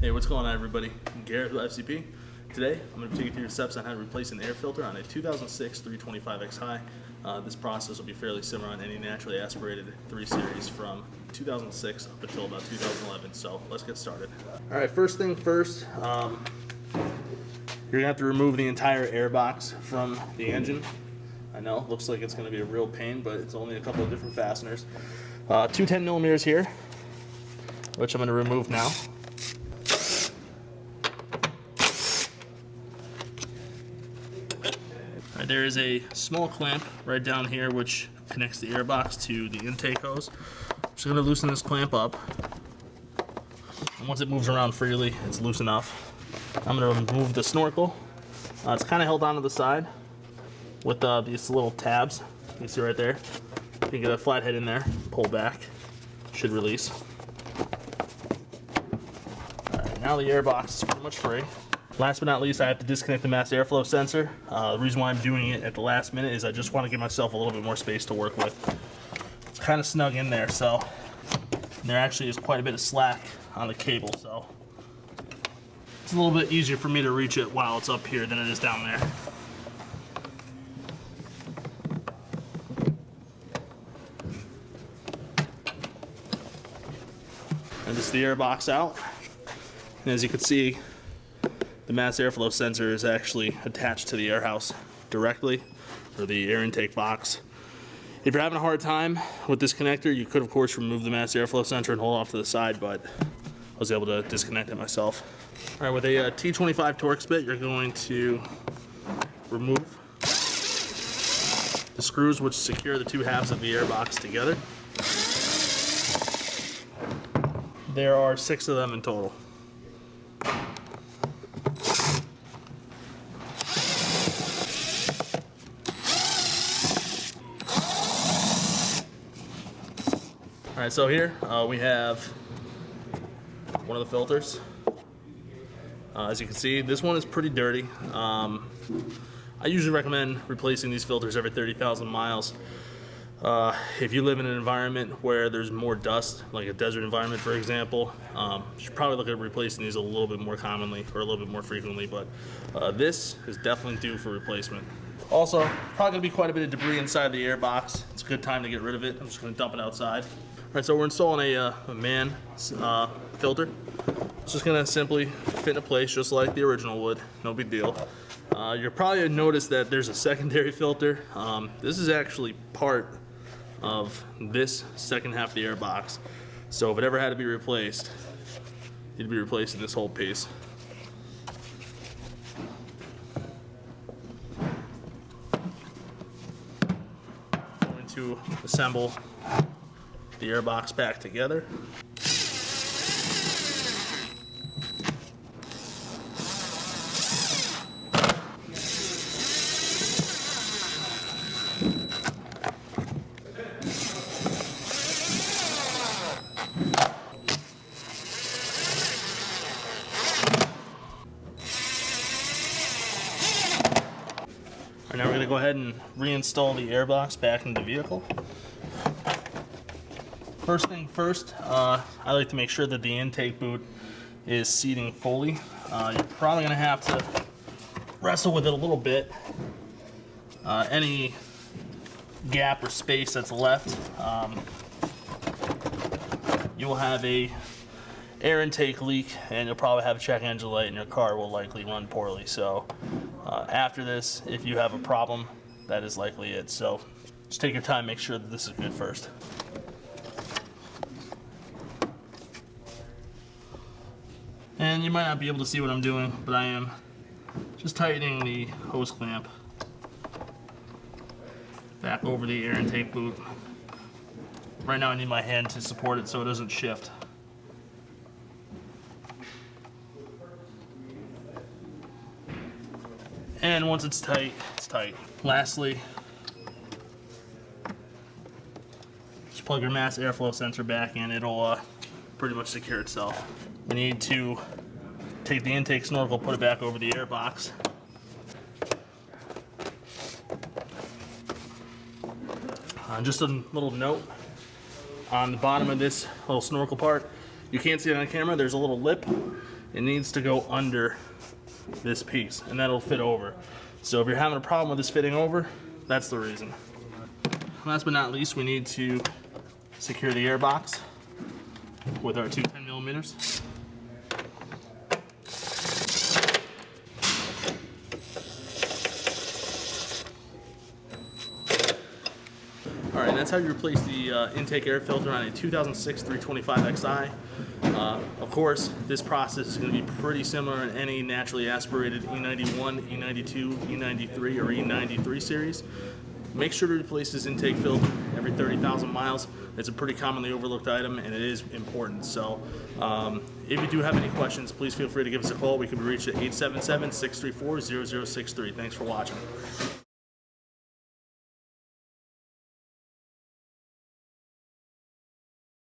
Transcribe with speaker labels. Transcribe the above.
Speaker 1: Hey, what's going on, everybody? I'm Gareth with FCP. Today, I'm going to take you through the steps on how to replace an air filter on a 2006 325xi. This process will be fairly similar on any naturally aspirated 3 Series from 2006 up until about 2011. So let's get started. All right, first thing first, you're going to have to remove the entire air box from the engine. I know, looks like it's going to be a real pain, but it's only a couple of different fasteners. 2 10mm here, which I'm going to remove now. There is a small clamp right down here which connects the airbox to the intake hose. I'm just going to loosen this clamp up. And once it moves around freely, it's loose enough. I'm going to remove the snorkel. It's kind of held onto the side with these little tabs. You can see right there. You can get a flathead in there, pull back, should release. Alright, now the airbox is pretty much free. Last but not least, I have to disconnect the mass airflow sensor. The reason why I'm doing it at the last minute is I just want to give myself a little bit more space to work with. It's kind of snug in there, so there actually is quite a bit of slack on the cable, so it's a little bit easier for me to reach it while it's up here than it is down there. And just the airbox out. And as you can see, the mass airflow sensor is actually attached to the air house directly, or the air intake box. If you're having a hard time with this connector, you could of course remove the mass airflow sensor and hold off to the side, but I was able to disconnect it myself. All right, with a T25 Torx bit, you're going to remove the screws which secure the 2 halves of the airbox together. There are 6 of them in total. Alright, so here we have one of the filters. As you can see, this one is pretty dirty. I usually recommend replacing these filters every 30,000 miles. If you live in an environment where there's more dust, like a desert environment for example, you should probably look at replacing these a little bit more commonly or a little bit more frequently, but this is definitely due for replacement. Also, probably going to be quite a bit of debris inside the airbox. It's a good time to get rid of it. I'm just going to dump it outside. Alright, so we're installing a man filter. It's just going to simply fit into place just like the original would. No big deal. You'll probably notice that there's a secondary filter. This is actually part of this second half of the airbox. So if it ever had to be replaced, you'd be replacing this whole piece. Going to assemble the airbox back together. Now we're going to go ahead and reinstall the airbox back into the vehicle. First thing first, I like to make sure that the intake boot is seating fully. You're probably going to have to wrestle with it a little bit. Any gap or space that's left, you'll have a air intake leak, and you'll probably have a check engine light, and your car will likely run poorly. So after this, if you have a problem, that is likely it. So just take your time, make sure that this is good first. And you might not be able to see what I'm doing, but I am just tightening the hose clamp back over the air intake boot. Right now I need my hand to support it so it doesn't shift. And once it's tight, it's tight. Lastly, just plug your mass airflow sensor back in. It'll pretty much secure itself. We need to take the intake snorkel, put it back over the airbox. Just a little note on the bottom of this little snorkel part. You can't see it on camera. There's a little lip. it needs to go under this piece, and that'll fit over. So if you're having a problem with this fitting over, that's the reason. Last but not least, we need to secure the airbox with our two 10mm. Alright, that's how you replace the intake air filter on a 2006 328i xDrive. Of course, this process is going to be pretty similar in any naturally aspirated E91, E92, E93, or E93 series. Make sure to replace this intake filter every 30,000 miles. It's a pretty commonly overlooked item, and it is important. So if you do have any questions, please feel free to give us a call. We can be reached at 877-634-0063. Thanks for watching.